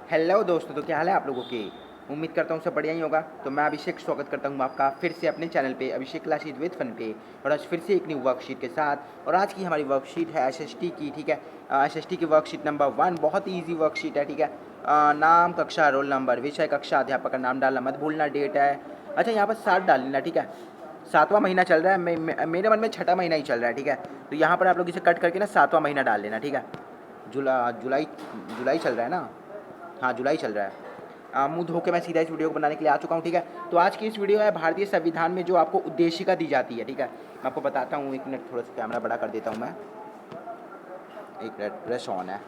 Hello दोस्तों, तो क्या हाल है आप लोगों के। उम्मीद करता हूँ सब बढ़िया ही होगा। तो मैं अभिषेक स्वागत करता हूँ आपका फिर से अपने चैनल पे अभिषेक क्लासेज विद फन पे। और आज फिर से एक न्यू वर्कशीट के साथ। और आज की हमारी वर्कशीट है एसएसटी की, ठीक है। एसएसटी की वर्कशीट नंबर 1 बहुत ही ईजी वर्कशीट है, ठीक है। नाम, कक्षा, रोल नंबर, विषय, कक्षा, अध्यापक का नाम डालना मत भूलना, डेट है। अच्छा, यहाँ पर 7 डाल लेना, ठीक है। 7वां महीना चल रहा है, मेरे मन में 6ठा महीना ही चल रहा है, ठीक है। तो यहाँ पर आप लोग इसे कट करके ना 7वां महीना डाल लेना, ठीक है। जुलाई जुलाई चल रहा है ना। हाँ, जुलाई चल रहा है। मुँह धो के मैं सीधा इस वीडियो को बनाने के लिए आ चुका हूँ, ठीक है। तो आज की इस वीडियो है भारतीय संविधान में जो आपको उद्देशिका दी जाती है, ठीक है। मैं आपको बताता हूँ, 1 मिनट, थोड़ा सा कैमरा बड़ा कर देता हूँ मैं। 1 मिनट, ब्रश ऑन है।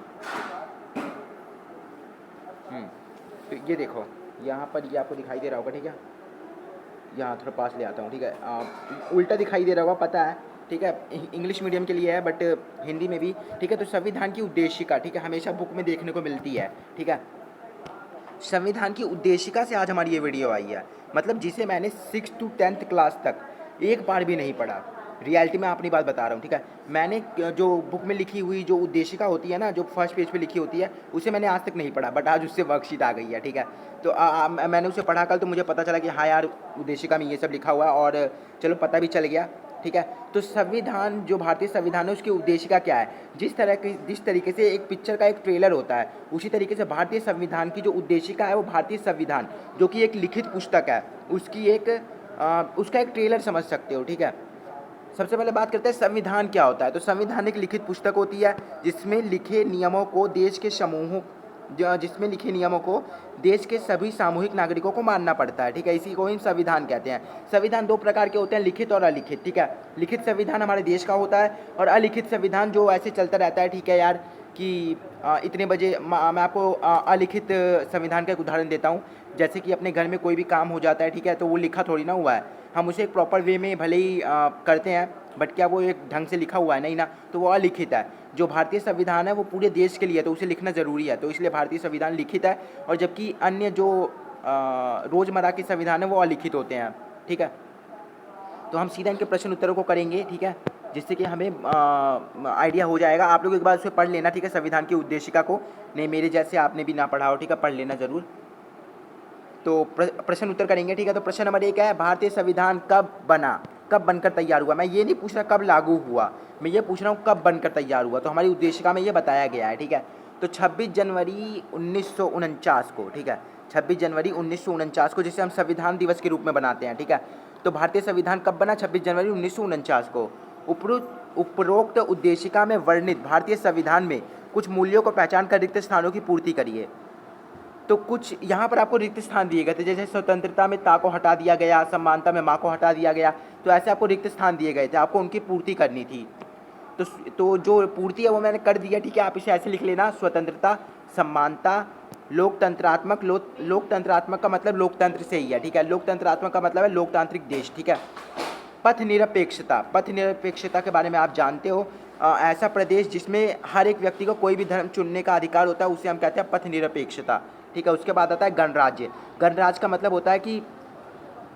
तो ये देखो, यहाँ पर ये आपको दिखाई दे रहा होगा, ठीक है। यहाँ थोड़ा पास ले आता हूँ, ठीक है। उल्टा दिखाई दे रहा होगा, पता है, ठीक है। इंग्लिश मीडियम के लिए है बट हिंदी में भी, ठीक है। तो संविधान की उद्देशिका, ठीक है, हमेशा बुक में देखने को मिलती है, ठीक है। संविधान की उद्देशिका से आज हमारी ये वीडियो आई है, मतलब जिसे मैंने 6 to 10th क्लास तक एक बार भी नहीं पढ़ा। रियलिटी में अपनी बात बता रहा हूँ, ठीक है। मैंने जो बुक में लिखी हुई जो उद्देशिका होती है ना, जो फर्स्ट पेज पे लिखी होती है, उसे मैंने आज तक नहीं पढ़ा, बट आज उससे वर्कशीट आ गई है, ठीक है। तो मैंने उसे पढ़ा कल, तो मुझे पता चला कि हाँ यार, उद्देशिका में ये सब लिखा हुआ है, और चलो पता भी चल गया, ठीक है। तो संविधान, जो भारतीय संविधान है, उसकी उद्देशिका क्या है। जिस तरीके से एक पिक्चर का एक ट्रेलर होता है, उसी तरीके से भारतीय संविधान की जो उद्देशिका है वो भारतीय संविधान, जो कि एक लिखित पुस्तक है, उसका एक ट्रेलर समझ सकते हो, ठीक है। सबसे पहले बात करते हैं संविधान क्या होता है। तो संविधान एक लिखित पुस्तक होती है जिसमें लिखे नियमों को देश के समूहों जिसमें लिखे नियमों को देश के सभी सामूहिक नागरिकों को मानना पड़ता है, ठीक है। इसी को ही संविधान कहते हैं। संविधान 2 प्रकार के होते हैं, लिखित और अलिखित, ठीक है। लिखित संविधान हमारे देश का होता है, और अलिखित संविधान जो ऐसे चलता रहता है, ठीक है यार, कि इतने बजे मैं आपको अलिखित संविधान का एक उदाहरण देता हूँ। जैसे कि अपने घर में कोई भी काम हो जाता है, ठीक है, तो वो लिखा थोड़ी ना हुआ है। हम उसे एक प्रॉपर वे में भले ही करते हैं, बट क्या वो एक ढंग से लिखा हुआ है, नहीं ना, तो वो अलिखित है। जो भारतीय संविधान है वो पूरे देश के लिए है, तो उसे लिखना ज़रूरी है, तो इसलिए भारतीय संविधान लिखित है। और जबकि अन्य जो रोज़मर्रा के संविधान है वो अलिखित होते हैं, ठीक है। तो हम सीधा इनके प्रश्न उत्तरों को करेंगे, ठीक है, जिससे कि हमें आइडिया हो जाएगा। आप लोग एक बार उसे पढ़ लेना, ठीक है, संविधान की उद्देशिका को। नहीं, मेरे जैसे आपने भी ना पढ़ा हो, ठीक है, पढ़ लेना ज़रूर। तो प्रश्न उत्तर करेंगे, ठीक है। तो प्रश्न नंबर 1 है, भारतीय संविधान कब बना, कब बनकर तैयार हुआ। मैं ये नहीं पूछ रहा कब लागू हुआ, मैं ये पूछ रहा हूँ कब बनकर तैयार हुआ। तो हमारी उद्देशिका में ये बताया गया है, ठीक है। तो 26 जनवरी 1949 को, ठीक है, 26 जनवरी 1949 को, जिसे हम संविधान दिवस के रूप में बनाते हैं, ठीक है। तो भारतीय संविधान कब बना, 26 जनवरी 1949 को। उपरोक्त उद्देशिका में वर्णित भारतीय संविधान में कुछ मूल्यों को पहचान कर रिक्त स्थानों की पूर्ति करिए। तो कुछ यहाँ पर आपको रिक्त स्थान दिए गए थे, जैसे स्वतंत्रता में ता को हटा दिया गया, समानता में माँ को हटा दिया गया, तो ऐसे आपको रिक्त स्थान दिए गए थे, आपको उनकी पूर्ति करनी थी। तो जो पूर्ति है वो मैंने कर दिया, ठीक है। आप इसे ऐसे लिख लेना, स्वतंत्रता, समानता, लोकतंत्रात्मक का मतलब लोकतंत्र से ही है, ठीक है। लोकतंत्रात्मक का मतलब है लोकतांत्रिक देश, ठीक है। पथ निरपेक्षता के बारे में आप जानते हो। ऐसा प्रदेश जिसमें हर एक व्यक्ति को कोई भी धर्म चुनने का अधिकार होता है, उसे हम कहते हैं पथ निरपेक्षता, ठीक है। उसके बाद आता है गणराज्य। गणराज्य का मतलब होता है कि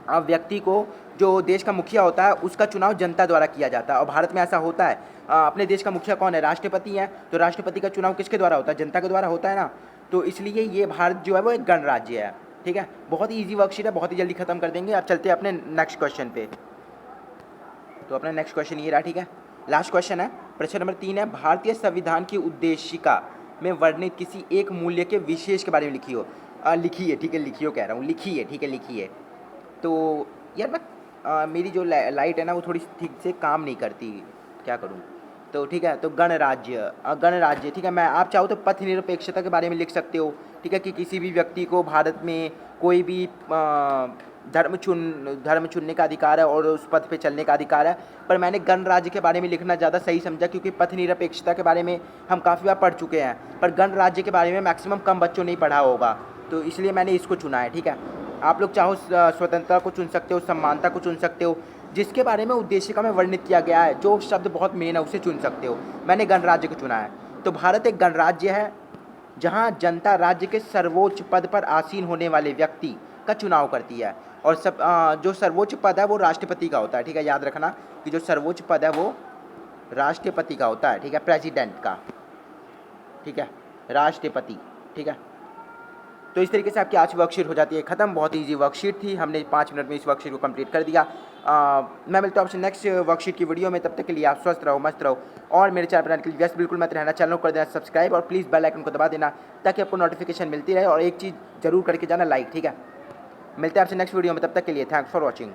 व्यक्ति को, जो देश का मुखिया होता है, उसका चुनाव जनता द्वारा किया जाता है, और भारत में ऐसा होता है। अपने देश का मुखिया कौन है, राष्ट्रपति है, तो राष्ट्रपति का चुनाव किसके द्वारा होता है, जनता के द्वारा होता है ना। तो इसलिए ये भारत जो है वो एक गणराज्य है, ठीक है। बहुत ही ईजी वर्कशीट है, बहुत ही जल्दी खत्म कर देंगे। अब चलते हैं अपने नेक्स्ट क्वेश्चन पे। तो अपना नेक्स्ट क्वेश्चन ये रहा, ठीक है, लास्ट क्वेश्चन है। प्रश्न नंबर 3 है, भारतीय संविधान की उद्देशिका में वर्णित किसी एक मूल्य के विशेष के बारे में लिखिए, ठीक है, लिखियो कह रहा हूँ, लिखिए, ठीक है, लिखिए। तो यार मैं मेरी जो लाइट है ना वो थोड़ी ठीक से काम नहीं करती, क्या करूँ। तो ठीक है, तो गणराज्य, ठीक है। मैं, आप चाहो तो पथ निरपेक्षता के बारे में लिख सकते हो, ठीक है, कि किसी भी व्यक्ति को भारत में कोई भी धर्म चुनने का अधिकार है और उस पथ पे चलने का अधिकार है। पर मैंने गणराज्य के बारे में लिखना ज़्यादा सही समझा, क्योंकि पथ निरपेक्षता के बारे में हम काफ़ी बार पढ़ चुके हैं, पर गणराज्य के बारे में मैक्सिमम कम बच्चों ने पढ़ा होगा, तो इसलिए मैंने इसको चुना है, ठीक है। आप लोग चाहो स्वतंत्रता को चुन सकते हो, समानता को चुन सकते हो, जिसके बारे में उद्देशिका में वर्णित किया गया है, जो शब्द बहुत मेन है उसे चुन सकते हो। मैंने गणराज्य को चुना है। तो भारत एक गणराज्य है जहां जनता राज्य के सर्वोच्च पद पर आसीन होने वाले व्यक्ति का चुनाव करती है, और जो सर्वोच्च पद है वो राष्ट्रपति का होता है, ठीक है। याद रखना कि जो सर्वोच्च पद है वो राष्ट्रपति का होता है, ठीक है, प्रेसिडेंट का, ठीक है, राष्ट्रपति, ठीक है। तो इस तरीके से आपकी आज वर्कशीट हो जाती है ख़त्म। बहुत ईजी वर्कशीट थी, हमने 5 मिनट में इस वर्कशीट को कंप्लीट कर दिया। मैं मिलता हूँ आपसे नेक्स्ट वर्कशीट की वीडियो में, तब तक के लिए आप स्वस्थ रहो, मस्त रहो और मेरे चैनल बनाने के लिए व्यस्त बिल्कुल मत रहना। चैनल को कर देना सब्सक्राइब और प्लीज़ बेल आइकन को दबा देना ताकि आपको नोटिफिकेशन मिलती रहे, और एक चीज़ जरूर करके जाना लाइक, ठीक है। मिलते हैं आपसे नेक्स्ट वीडियो में, तब तक के लिए थैंक्स फॉर वॉचिंग।